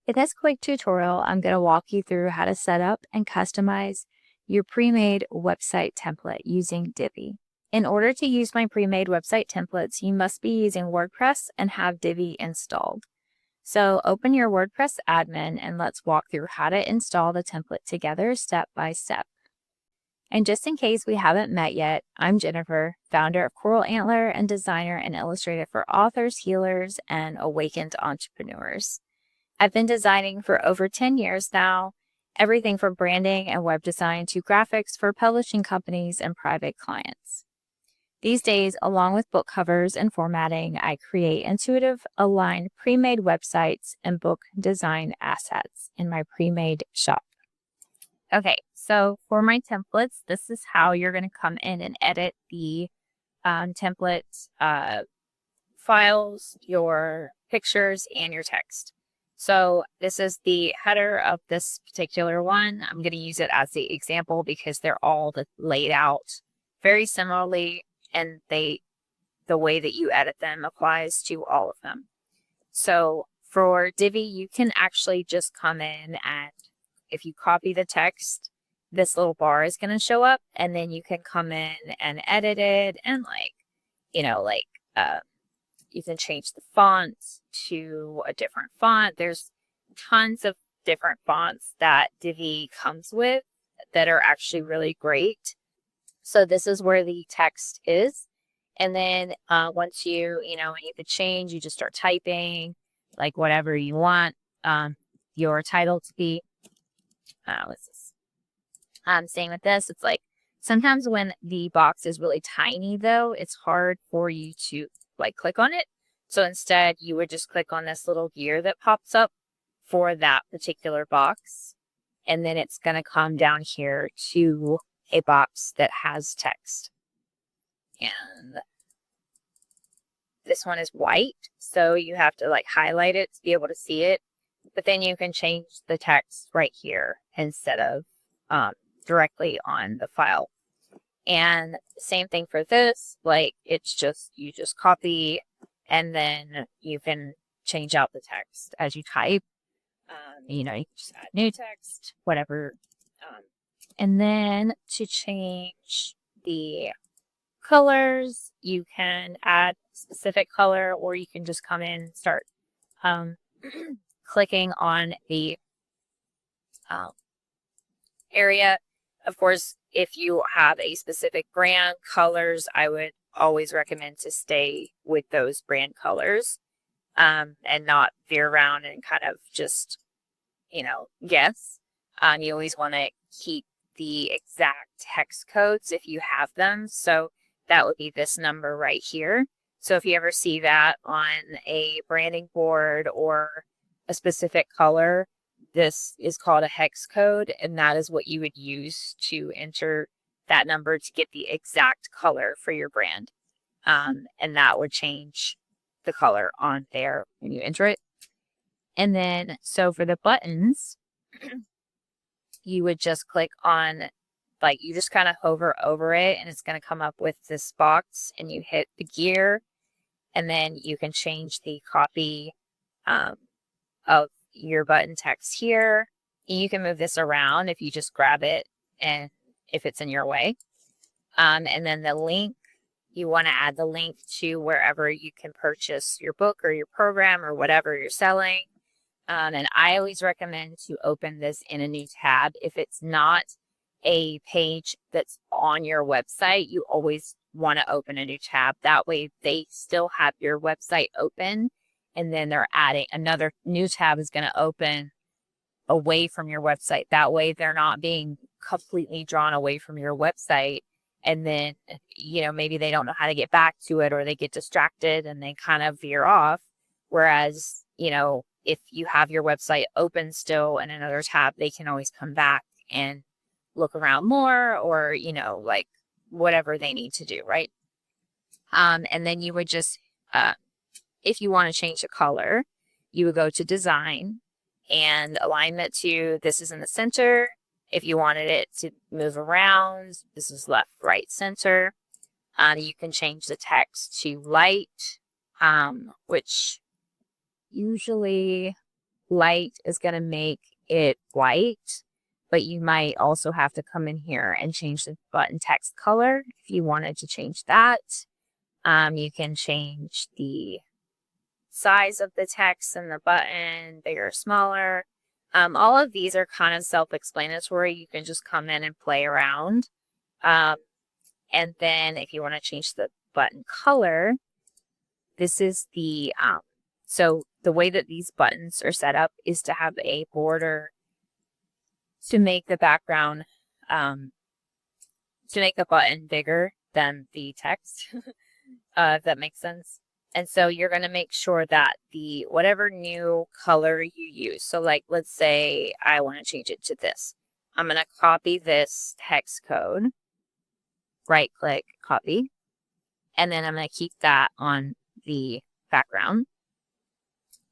In this quick tutorial, I'm going to walk you through how to set up and customize your pre-made website template using Divi. In order to use my pre-made website templates, you must be using WordPress and have Divi installed. So open your WordPress admin and let's walk through how to install the template together step by step. And just in case we haven't met yet, I'm Jennifer, founder of Coral Antler and designer and illustrator for authors, healers, and awakened entrepreneurs. I've been designing for over 10 years now, everything from branding and web design to graphics for publishing companies and private clients. These days, along with book covers and formatting, I create intuitive, aligned, pre-made websites and book design assets in my pre-made shop. Okay, so for my templates, this is how you're going to come in and edit the template files, your pictures, and your text. So this is the header of this particular one. I'm going to use it as the example because they're all laid out very similarly, and the way that you edit them applies to all of them. So for Divi, you can actually just come in and if you copy the text, this little bar is going to show up, and then you can come in and edit it and you can change the font to a different font. There's tons of different fonts that Divi comes with that are actually really great. So this is where the text is. And then once you could change, you just start typing like whatever you want your title to be. What's this? Same with this. It's like sometimes when the box is really tiny, though, it's hard for you to click on it. So instead, you would just click on this little gear that pops up for that particular box. And then it's going to come down here to a box that has text. And this one is white, so you have to highlight it to be able to see it. But then you can change the text right here instead of directly on the file. And same thing for this, it's just, you just copy and then you can change out the text as you type. You can just add new text, whatever. And then to change the colors, you can add a specific color, or you can just come in and start clicking on the area. Of course, if you have a specific brand colors, I would always recommend to stay with those brand colors and not veer around and kind of just, guess. You always want to keep the exact hex codes if you have them. So that would be this number right here. So if you ever see that on a branding board or a specific color, this is called a hex code, and that is what you would use to enter that number to get the exact color for your brand. And that would change the color on there when you enter it. And then, so for the buttons, you would just click on, you just kind of hover over it, and it's going to come up with this box, and you hit the gear, and then you can change the copy of your button text here. You can move this around if you just grab it and if it's in your way. And then the link, you want to add the link to wherever you can purchase your book or your program or whatever you're selling. And I always recommend to open this in a new tab. If it's not a page that's on your website, you always want to open a new tab. That way they still have your website open, and then they're adding another new tab is going to open away from your website. That way they're not being completely drawn away from your website. And then, maybe they don't know how to get back to it, or they get distracted and they kind of veer off. Whereas, if you have your website open still in another tab, they can always come back and look around more, or, whatever they need to do, right? And then you would just, if you want to change the color, you would go to design and alignment to, this is in the center. If you wanted it to move around, this is left, right, center. You can change the text to light, which usually light is going to make it white, but you might also have to come in here and change the button text color if you wanted to change that. You can change the size of the text and the button, bigger or smaller. All of these are kind of self-explanatory. You can just come in and play around. And then if you want to change the button color, this is the, so the way that these buttons are set up is to have a border to make the background, to make the button bigger than the text, if that makes sense. And so you're going to make sure that the whatever new color you use, so like let's say I want to change it to this. I'm going to copy this text code, right click, copy, and then I'm going to keep that on the background.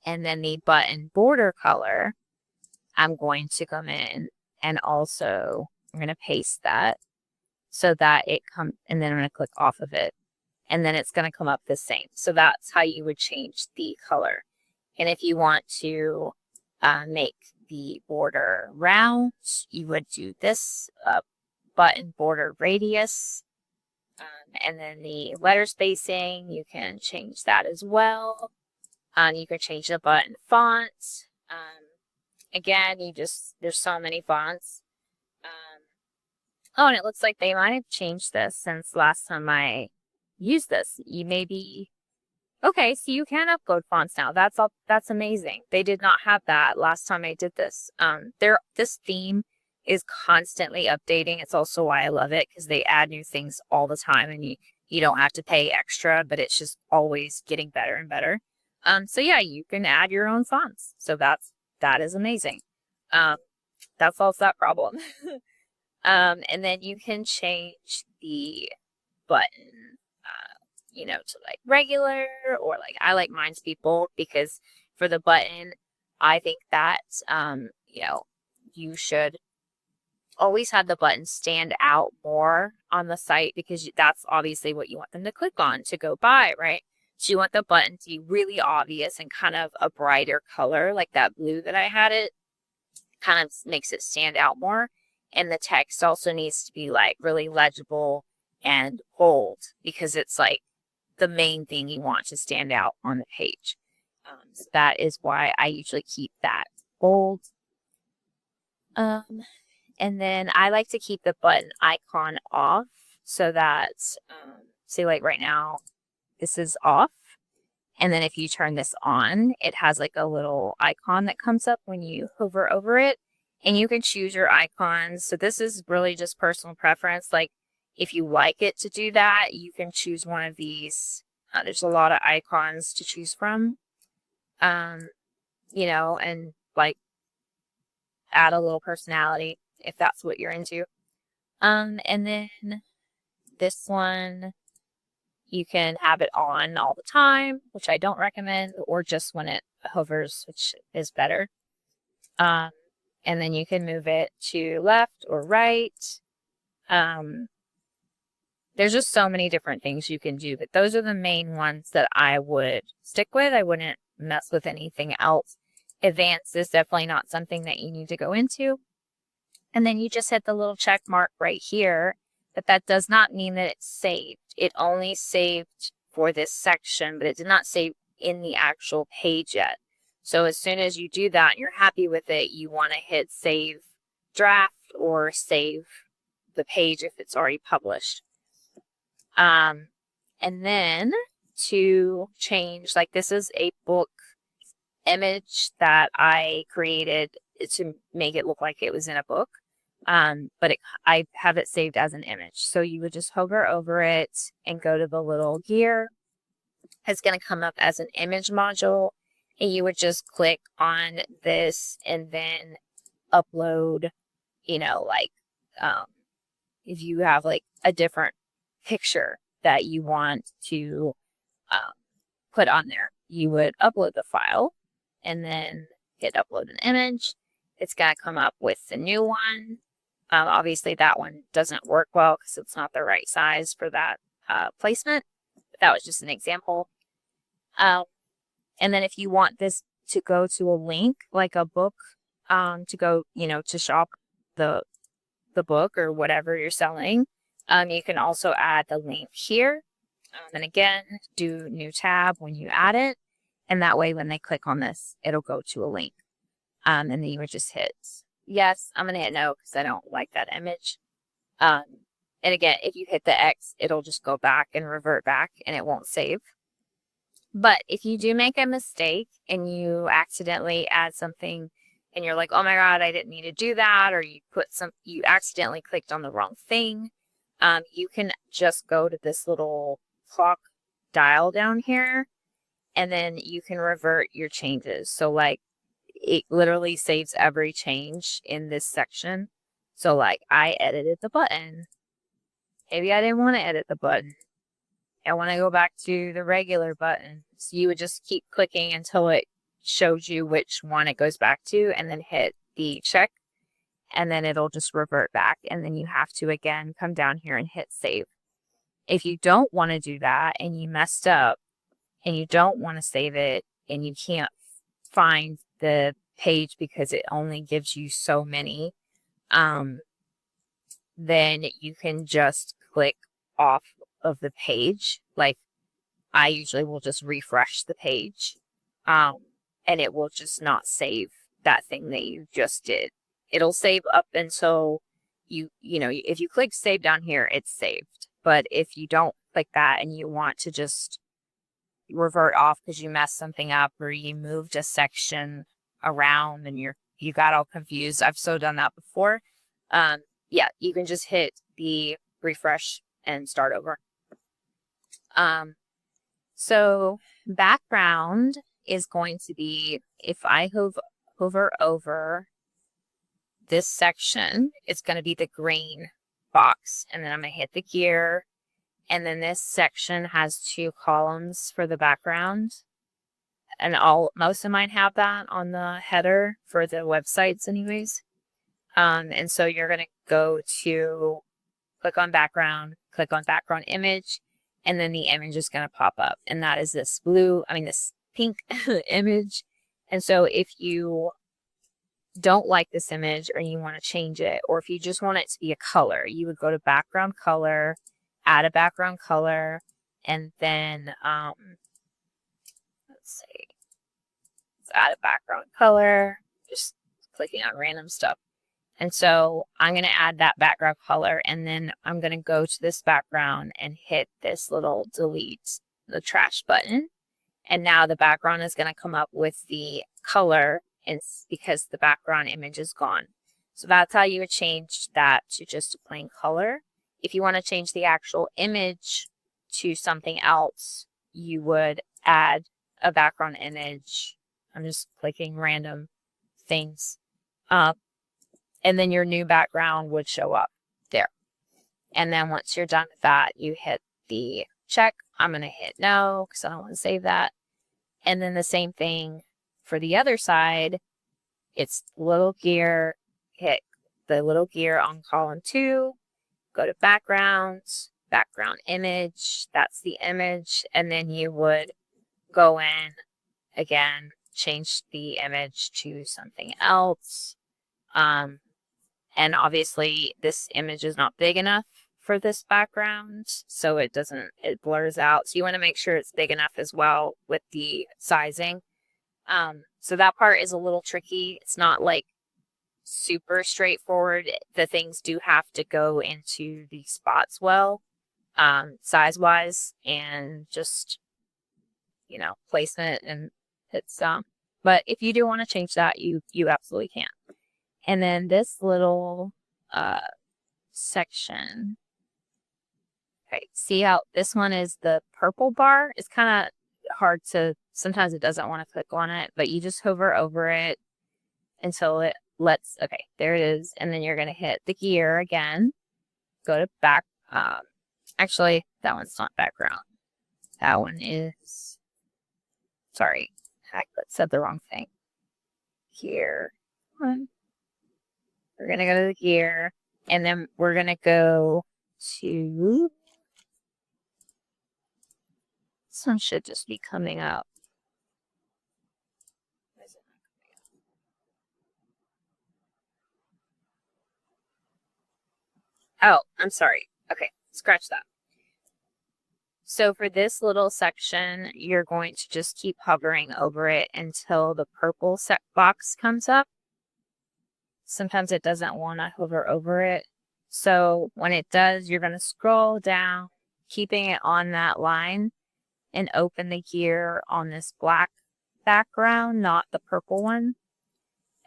And then the button border color, I'm going to come in and also I'm going to paste that so that it comes, and then I'm going to click off of it. And then it's going to come up the same. So that's how you would change the color. And if you want to make the border round, you would do this button border radius. And then the letter spacing, you can change that as well. You can change the button font. Again, there's so many fonts. Oh, and it looks like they might have changed this since last time I use this. You may be okay, so you can upload fonts now. That's amazing. They did not have that last time I did this. This theme is constantly updating. It's also why I love it, because they add new things all the time, and you don't have to pay extra, but it's just always getting better and better. So yeah, you can add your own fonts. So that is amazing. That solves that problem. And then you can change the button, to like regular, or like I like mine's people, because for the button, I think that, you should always have the button stand out more on the site, because that's obviously what you want them to click on to go by, right? So you want the button to be really obvious and kind of a brighter color, like that blue that I had it, kind of makes it stand out more. And the text also needs to be like really legible and bold, because it's like the main thing you want to stand out on the page. So that is why I usually keep that bold. And then I like to keep the button icon off, so that, say like right now, this is off. And then if you turn this on, it has like a little icon that comes up when you hover over it, and you can choose your icons. So this is really just personal preference. Like if you like it to do that, you can choose one of these. There's a lot of icons to choose from, and like add a little personality if that's what you're into. And then this one, you can have it on all the time, which I don't recommend, or just when it hovers, which is better. And then you can move it to left or right. There's just so many different things you can do, but those are the main ones that I would stick with. I wouldn't mess with anything else. Advanced is definitely not something that you need to go into. And then you just hit the little check mark right here, but that does not mean that it's saved. It only saved for this section, but it did not save in the actual page yet. So as soon as you do that, you're happy with it, you want to hit save draft or save the page if it's already published. And then to change, like this is a book image that I created to make it look like it was in a book. But I have it saved as an image. So you would just hover over it and go to the little gear. It's going to come up as an image module, and you would just click on this and then upload, if you have like a different picture that you want to put on there, you would upload the file and then hit upload an image. It's going to come up with the new one. Obviously that one doesn't work well because it's not the right size for that placement. But that was just an example. And then if you want this to go to a link, like a book, to go, to shop the book or whatever you're selling, you can also add the link here. And again, do new tab when you add it. And that way, when they click on this, it'll go to a link. And then you would just hit yes. I'm going to hit no because I don't like that image. And again, if you hit the X, it'll just go back and revert back and it won't save. But if you do make a mistake and you accidentally add something and you're like, oh my God, I didn't need to do that, or you accidentally clicked on the wrong thing, you can just go to this little clock dial down here, and then you can revert your changes. So like, it literally saves every change in this section. So like, I edited the button. Maybe I didn't want to edit the button. I want to go back to the regular button. So you would just keep clicking until it shows you which one it goes back to, and then hit the check, and then it'll just revert back. And then you have to, again, come down here and hit save. If you don't want to do that and you messed up and you don't want to save it and you can't find the page because it only gives you so many, then you can just click off of the page. Like, I usually will just refresh the page, and it will just not save that thing that you just did. It'll save up until if you click save down here, it's saved. But if you don't click that and you want to just revert off because you messed something up or you moved a section around and you got all confused, I've so done that before. Yeah, you can just hit the refresh and start over. So background is going to be, if I hover over this section, it's going to be the green box, and then I'm going to hit the gear, and then this section has 2 columns for the background, and most of mine have that on the header for the websites anyways. And so you're going to go to click on background image, and then the image is going to pop up, and that is this pink image. And so if you don't like this image or you want to change it, or if you just want it to be a color, you would go to background color, add a background color, and then let's add a background color, just clicking on random stuff. And so I'm going to add that background color, and then I'm going to go to this background and hit this little delete, the trash button. And now the background is going to come up with the color, and because the background image is gone. So that's how you would change that to just a plain color. If you want to change the actual image to something else, you would add a background image. I'm just clicking random things up. And then your new background would show up there. And then once you're done with that, you hit the check. I'm going to hit no because I don't want to save that. And then the same thing for the other side. It's little gear. Hit the little gear on column 2. Go to backgrounds, background image. That's the image. And then you would go in again, change the image to something else. And obviously this image is not big enough for this background, so it blurs out. So you want to make sure it's big enough as well with the sizing. So that part is a little tricky. It's not like super straightforward. The things do have to go into the spots well, size-wise, and just, placement, and it's, but if you do want to change that, you absolutely can. And then this little section, okay, see how this one is the purple bar? It's kind of hard to, sometimes it doesn't want to click on it, but you just hover over it until it okay, there it is. And then you're going to hit the gear again, go to back, actually, that one's not background. That one is, sorry, I said the wrong thing. Here, we're going to go to the gear, and then we're going to go to, this one should just be coming up. Oh, I'm sorry. Okay, scratch that. So for this little section, you're going to just keep hovering over it until the purple set box comes up. Sometimes it doesn't want to hover over it. So when it does, you're going to scroll down, keeping it on that line, and open the gear on this black background, not the purple one.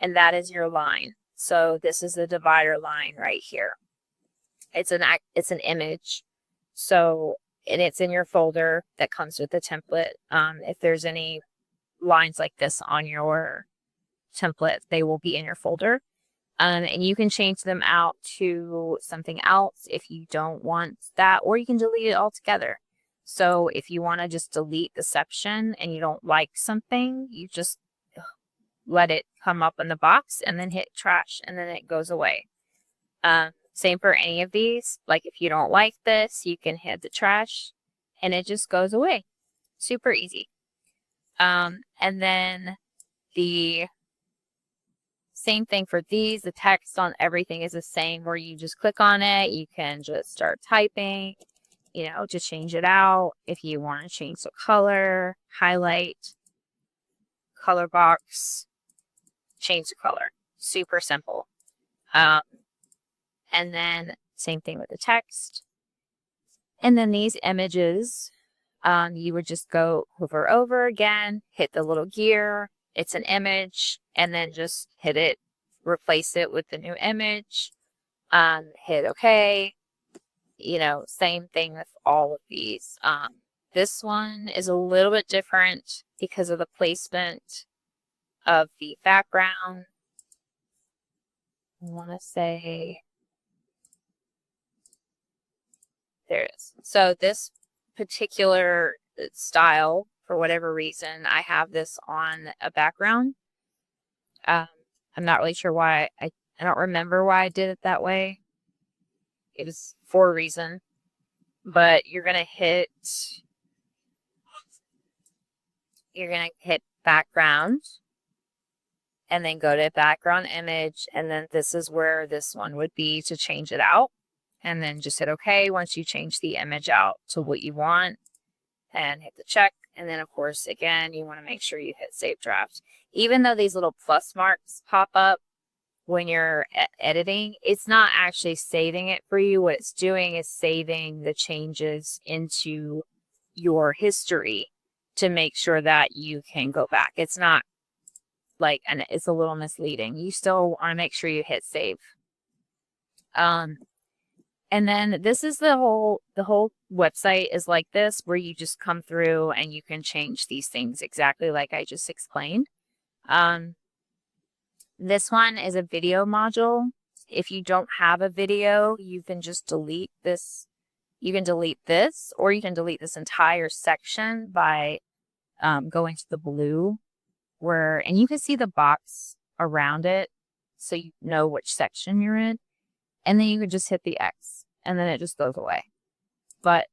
And that is your line. So this is the divider line right here. It's an image. So, and it's in your folder that comes with the template. If there's any lines like this on your template, they will be in your folder. And you can change them out to something else if you don't want that, or you can delete it altogether. So if you want to just delete the section and you don't like something, you just let it come up in the box and then hit trash and then it goes away. Same for any of these. Like if you don't like this, you can hit the trash and it just goes away. Super easy. And then the same thing for these. The text on everything is the same, where you just click on it. You can just start typing, to change it out. If you want to change the color, highlight, color box, change the color. Super simple. And then same thing with the text. And then these images, you would just go hover over again, hit the little gear. It's an image, and then just hit it, replace it with the new image, hit OK. Same thing with all of these. This one is a little bit different because of the placement of the background. I want to say, there it is. So this particular style, for whatever reason, I have this on a background. I'm not really sure why. I don't remember why I did it that way. It was for a reason. But you're going to hit background and then go to background image. And then this is where this one would be to change it out. And then just hit OK once you change the image out to what you want. And hit the check. And then, of course, again, you want to make sure you hit Save Draft. Even though these little plus marks pop up when you're editing, it's not actually saving it for you. What it's doing is saving the changes into your history to make sure that you can go back. It's not like, and it's a little misleading. You still want to make sure you hit Save. And then this is the whole website is like this, where you just come through and you can change these things exactly like I just explained. This one is a video module. If you don't have a video, you can just delete this. You can delete this, or you can delete this entire section by going to the blue, and you can see the box around it so you know which section you're in. And then you can just hit the X, and then it just goes away. But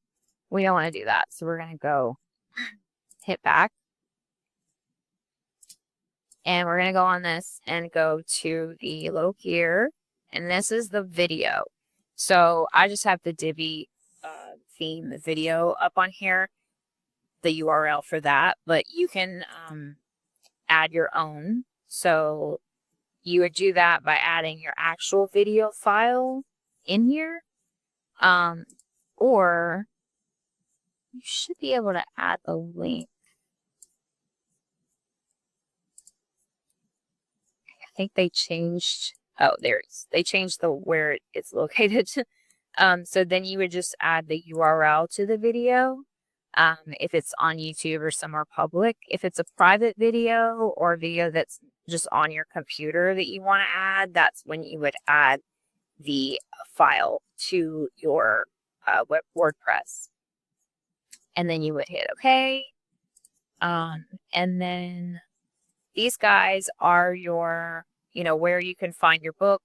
we don't want to do that, so we're going to go hit back. And we're going to go on this and go to the little gear. And this is the video. So I just have the Divi theme video up on here, the URL for that. But you can add your own. So you would do that by adding your actual video file in here. Or you should be able to add a link. I think they changed, oh, there it is. They changed where it's located. So then you would just add the URL to the video. If it's on YouTube or somewhere public. If it's a private video or video that's just on your computer that you want to add, that's when you would add the file to your WordPress. And then you would hit OK. And then these guys are your, where you can find your book.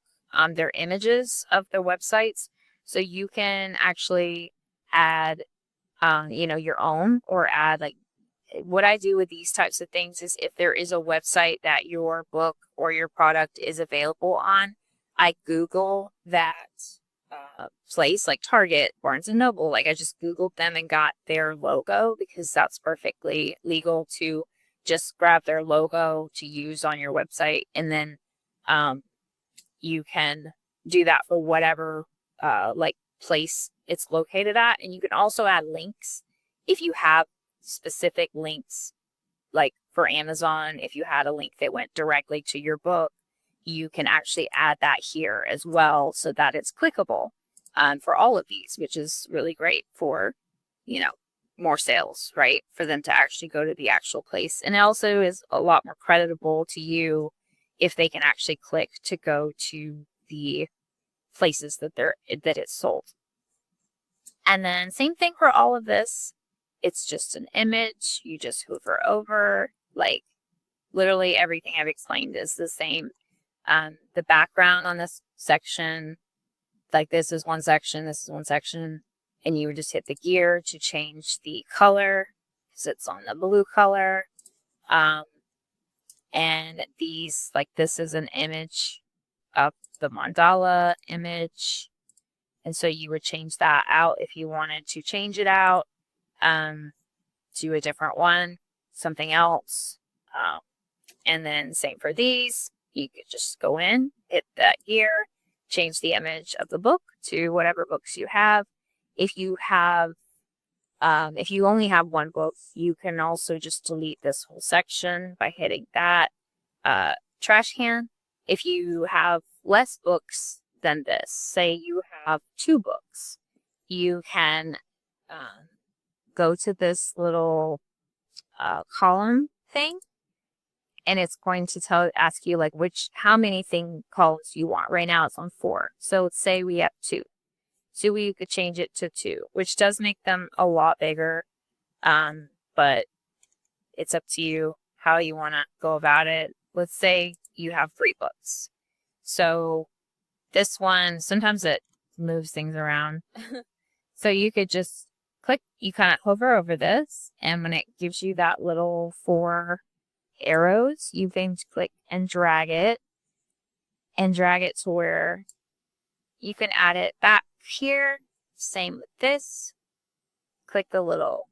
They're images of the websites. So you can actually add, your own, or add, like, what I do with these types of things is if there is a website that your book or your product is available on, I Google that place like Target, Barnes and Noble. Like I just Googled them and got their logo because that's perfectly legal to just grab their logo to use on your website. And then you can do that for whatever like place it's located at. And you can also add links if you have specific links, like for Amazon, if you had a link that went directly to your book, you can actually add that here as well so that it's clickable for all of these, which is really great for, more sales, right? For them to actually go to the actual place. And it also is a lot more creditable to you if they can actually click to go to the places that it's sold. And then same thing for all of this. It's just an image. You just hover over, like literally everything I've explained is the same. The background on this section, like this is one section, this is one section, and you would just hit the gear to change the color because it's on the blue color. And these, like this is an image of the mandala image. And so you would change that out if you wanted to change it out to a different one, something else. And then same for these. You could just go in, hit that gear, change the image of the book to whatever books you have. If you only have one book, you can also just delete this whole section by hitting that trash can. If you have less books than this, say you have 2 books, you can go to this little column thing, and it's going to ask you like how many columns you want. Right now it's on 4. So let's say we have 2. So we could change it to 2, which does make them a lot bigger. But it's up to you how you want to go about it. Let's say you have 3 books. So this one, sometimes it moves things around. So you could just click, you kind of hover over this, and when it gives you that little 4 arrows, you can click and drag it to where you can add it back here. Same with this. Click the little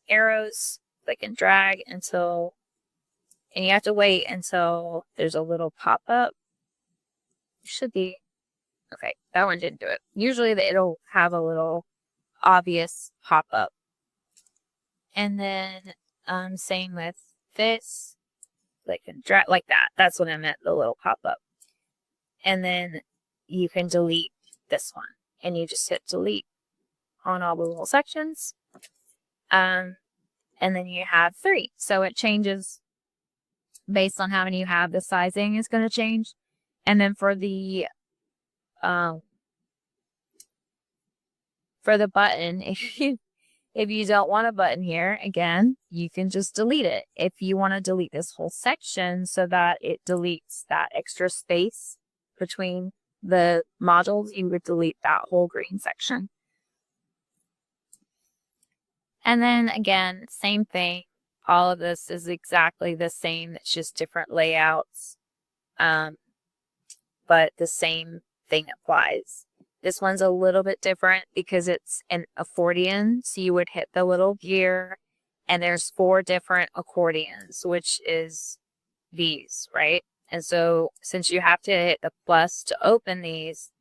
arrows, click and drag and you have to wait until there's a little pop-up. Should be, okay, that one didn't do it. Usually it'll have a little obvious pop-up. And then same with this, like and drag like that. That's what I meant, the little pop-up. And then you can delete this one, and you just hit delete on all the little sections. And then you have 3. So it changes based on how many you have. The sizing is going to change. And then for the button, if you don't want a button here, again, you can just delete it. If you want to delete this whole section so that it deletes that extra space between the modules, you would delete that whole green section. And then again, same thing. All of this is exactly the same. It's just different layouts. But the same thing applies. This one's a little bit different because it's an accordion. So you would hit the little gear, and there's 4 different accordions, which is these, right? And so since you have to hit the plus to open these,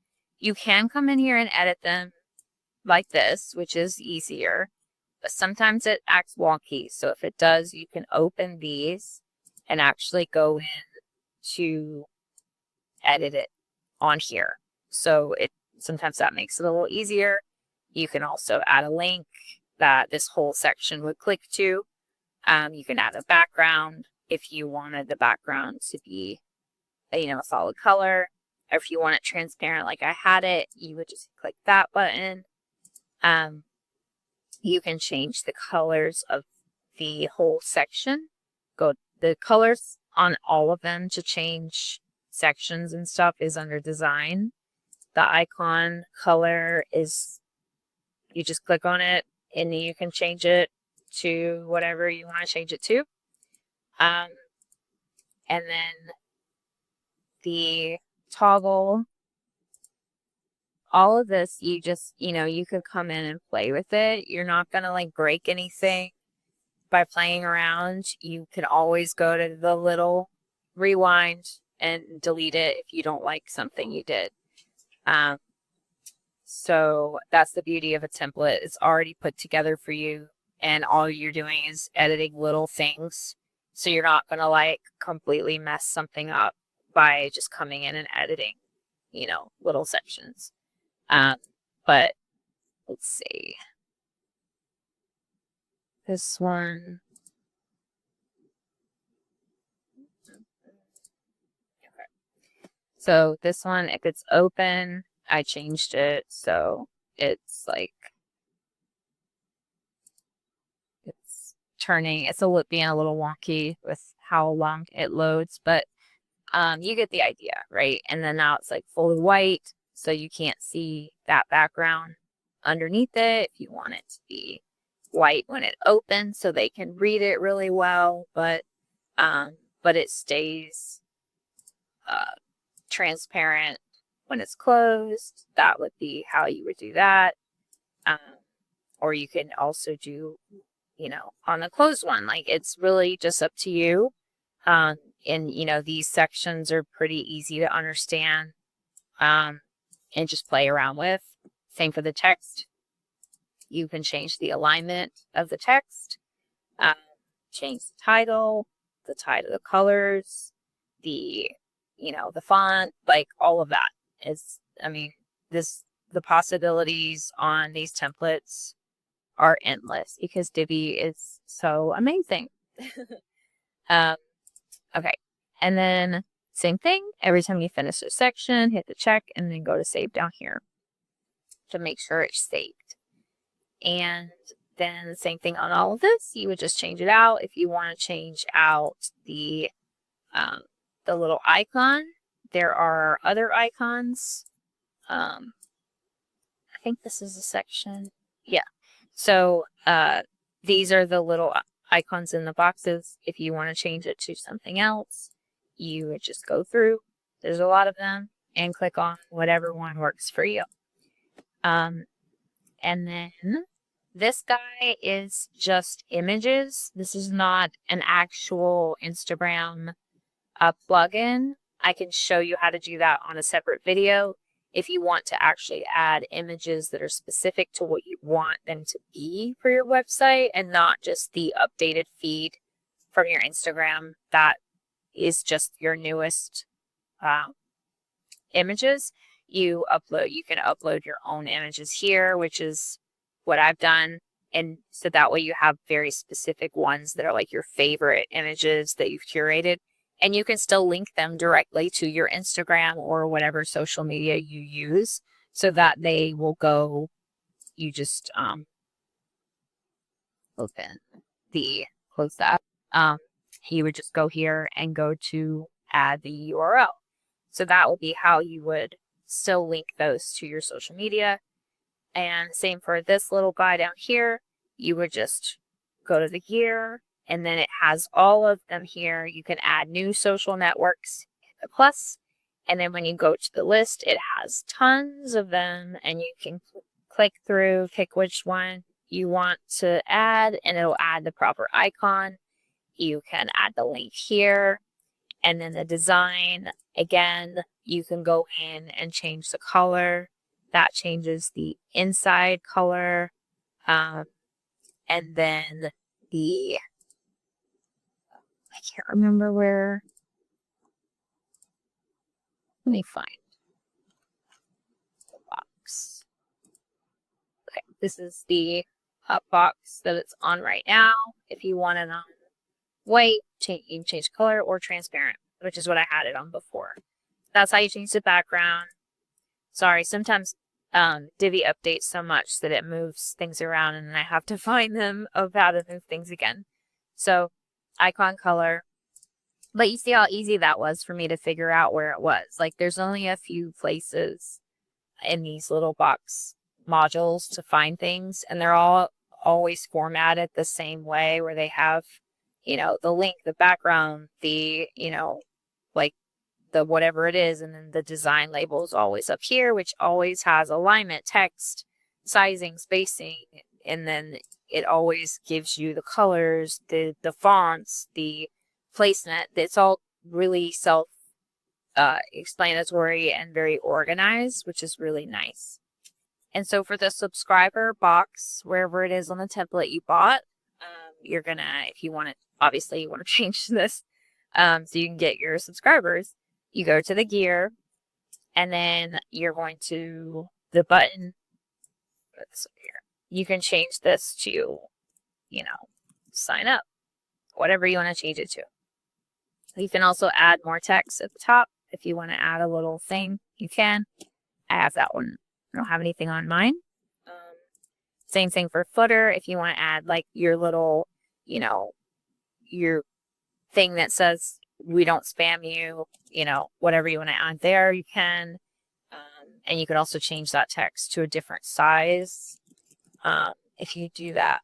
you can come in here and edit them like this, which is easier. But sometimes it acts wonky. So if it does, you can open these and actually go in to edit it on here. So sometimes that makes it a little easier. You can also add a link that this whole section would click to. You can add a background if you wanted the background to be, a solid color. Or if you want it transparent like I had it, you would just click that button. You can change the colors of the whole section. The colors on all of them to change sections and stuff is under design. The icon color is, you just click on it and you can change it to whatever you want to change it to. And then the toggle all of this, you just, you could come in and play with it. You're not going to like break anything by playing around. You can always go to the little rewind and delete it if you don't like something you did. So that's the beauty of a template. It's already put together for you, and all you're doing is editing little things. So you're not going to like completely mess something up by just coming in and editing, little sections. But let's see. This one. Okay. So this one, if it's open, I changed it so it's like it's turning. It's being a little wonky with how long it loads, but you get the idea, right? And then now it's like fully white, so you can't see that background underneath it. If you want it to be white when it opens so they can read it really well, but it stays transparent when it's closed. That would be how you would do that. Or you can also do, on the closed one, like it's really just up to you. And, these sections are pretty easy to understand and just play around with. Same for the text. You can change the alignment of the text, change the title, the colors, the font, like all of that is, the possibilities on these templates are endless because Divi is so amazing. Okay. And then same thing. Every time you finish a section, hit the check and then go to save down here to make sure it's saved. And then the same thing on all of this. You would just change it out. If you want to change out the little icon, there are other icons. I think this is a section. Yeah. So these are the little icons in the boxes. If you want to change it to something else, you would just go through. There's a lot of them and click on whatever one works for you. And then this guy is just images. This is not an actual Instagram plugin. I can show you how to do that on a separate video if you want to actually add images that are specific to what you want them to be for your website and not just the updated feed from your Instagram. That is just your newest images. You can upload your own images here, which is what I've done. And so that way you have very specific ones that are like your favorite images that you've curated. And you can still link them directly to your Instagram or whatever social media you use so that they will go, you just close that. You would just go here and go to add the URL. So that will be how you would still link those to your social media. And same for this little guy down here. You would just go to the gear, and then it has all of them here. You can add new social networks, hit the plus, and then when you go to the list, it has tons of them, and you can click through, pick which one you want to add, and it'll add the proper icon. You can add the link here, and then the design, again, you can go in and change the color. That changes the inside color, and then I can't remember where. Let me find the box. Okay, this is the box that it's on right now. If you want it on white, you can change color, or transparent, which is what I had it on before. That's how you change the background. Sorry, sometimes Divi updates so much that it moves things around and then I have to find them of how to move things again. So icon color. But you see how easy that was for me to figure out where it was. Like there's only a few places in these little box modules to find things, and they're all always formatted the same way where they have, the link, the background, the, like the whatever it is, and then the design label is always up here, which always has alignment, text, sizing, spacing, and then it always gives you the colors, the fonts, the placement. It's all really self explanatory and very organized, which is really nice. And so for the subscriber box, wherever it is on the template you bought, you're gonna, if you want to, obviously you want to change this, so you can get your subscribers, you go to the gear, and then you're going to the button, put this over here. You can change this to, you know, sign up, whatever you want to change it to. You can also add more text at the top. If you want to add a little thing, you can. I have that one. I don't have anything on mine. Same thing for footer. If you want to add like your little, you know, your thing that says we don't spam you, you know, whatever you want to add there, you can. And you could also change that text to a different size if you do that.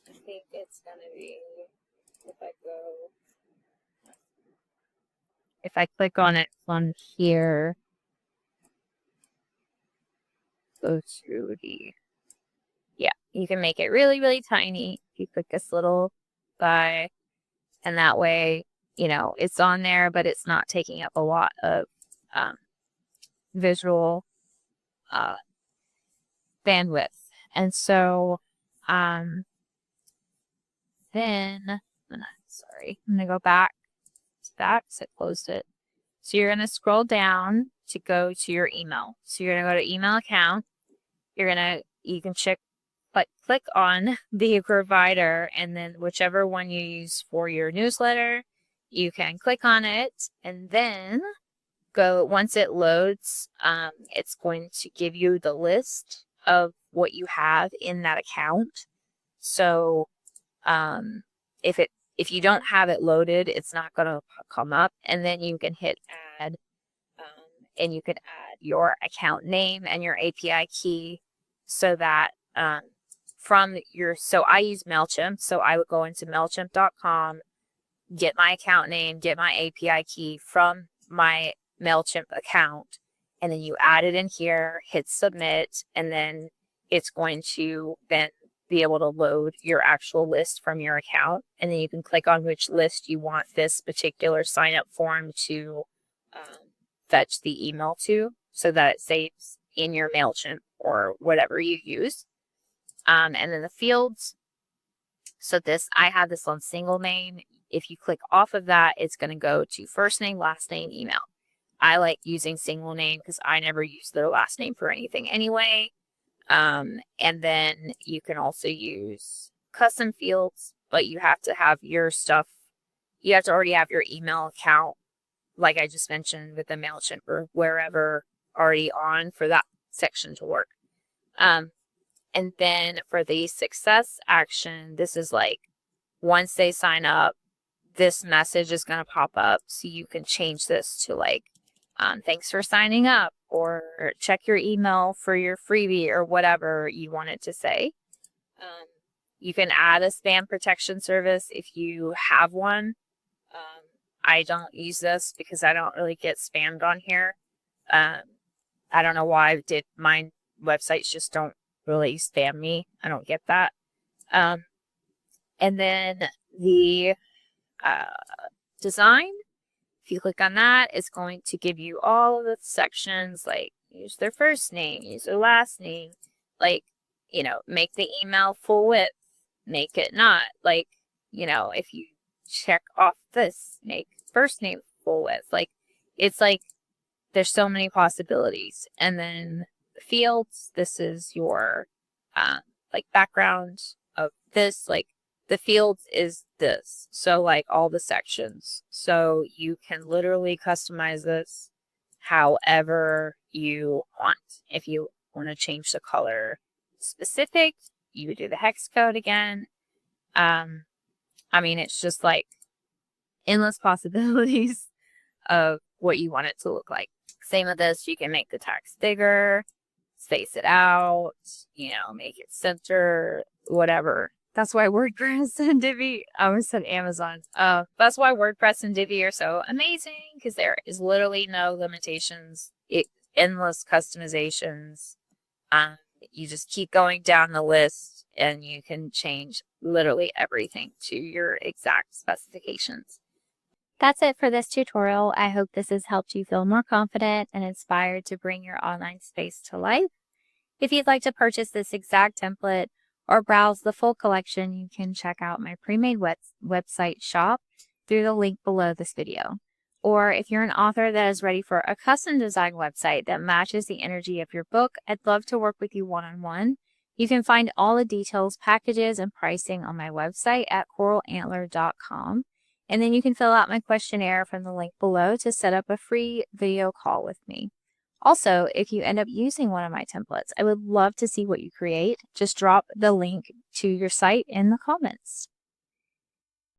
I think it's going to be, if I click on it from here, go to the, yeah, you can make it really, really tiny. If you click this little guy, and that way, you know, it's on there, but it's not taking up a lot of visual bandwidth. And so, then, sorry, I'm going to go back to that because I closed it. So you're going to scroll down to go to your email. So you're going to go to email account. You can click on the provider, and then whichever one you use for your newsletter, you can click on it, and then once it loads, it's going to give you the list of what you have in that account. So if you don't have it loaded, it's not going to come up, and then you can hit add, and you can add your account name and your API key, so that so I use MailChimp, so I would go into MailChimp.com, get my account name, get my API key from my MailChimp account, and then you add it in here, hit submit, and then it's going to then be able to load your actual list from your account, and then you can click on which list you want this particular sign up form to fetch the email to, so that it saves in your MailChimp or whatever you use. And then the fields. So I have this on single name. If you click off of that, it's going to go to first name, last name, email. I like using single name because I never use their last name for anything anyway. And then you can also use custom fields, but you have to have your stuff. You have to already have your email account, like I just mentioned, with the MailChimp or wherever already on for that section to work. And then for the success action, this is like once they sign up, this message is going to pop up. So you can change this to like, thanks for signing up, or check your email for your freebie, or whatever you want it to say. You can add a spam protection service if you have one. I don't use this because I don't really get spammed on here. I don't know why my websites just don't really spam me. I don't get that. And then the design, if you click on that, it's going to give you all of the sections, like use their first name, use their last name, like, you know, make the email full width, make it not, like, you know, if you check off this, make first name full width, like, it's like there's so many possibilities. And then the fields, this is your like background of this, like the fields is this, so like all the sections, so you can literally customize this however you want. If you want to change the color specific, you would do the hex code again. I mean, it's just like endless possibilities of what you want it to look like. Same with this, you can make the text bigger, space it out, make it center, whatever. That's why WordPress and Divi, I almost said Amazon. That's why WordPress and Divi are so amazing, because there is literally no limitations, endless customizations. You just keep going down the list and you can change literally everything to your exact specifications. That's it for this tutorial. I hope this has helped you feel more confident and inspired to bring your online space to life. If you'd like to purchase this exact template or browse the full collection, you can check out my pre-made website shop through the link below this video. Or if you're an author that is ready for a custom design website that matches the energy of your book, I'd love to work with you one-on-one. You can find all the details, packages, and pricing on my website at coralantler.com. And then you can fill out my questionnaire from the link below to set up a free video call with me. Also, if you end up using one of my templates, I would love to see what you create. Just drop the link to your site in the comments.